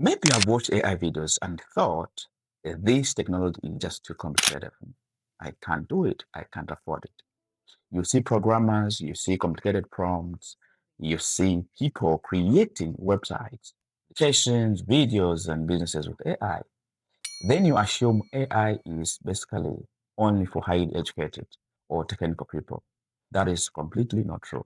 Maybe I've watched AI videos and thought this technology is just too complicated for me. I can't do it. I can't afford it. You see programmers, you see complicated prompts, you see people creating websites, applications, videos, and businesses with AI. Then you assume AI is basically only for highly educated or technical people. That is completely not true.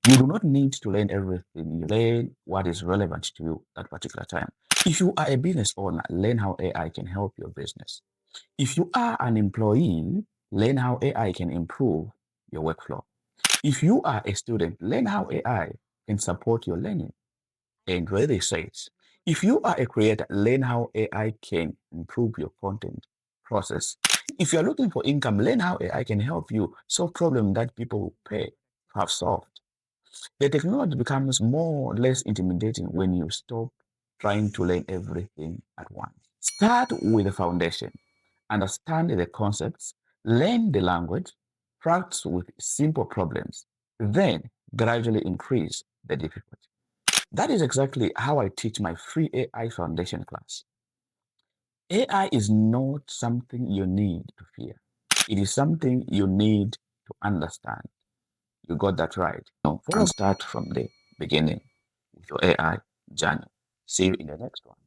You do not need to learn everything. You learn what is relevant to you at particular time. If you are a business owner, learn how AI can help your business. If you are an employee, learn how AI can improve your workflow. If you are a student, learn how AI can support your learning. And where they say it, if you are a creator, learn how AI can improve your content process. If you're looking for income, learn how AI can help you solve problems that people will pay to have solved. The technology becomes more or less intimidating when you stop trying to learn everything at once. Start with the foundation, understand the concepts, learn the language, practice with simple problems, then gradually increase the difficulty. That is exactly how I teach my free AI foundation class. AI is not something you need to fear. It is something you need to understand. You got that right. And start from the beginning with your AI journey. See you in the next one.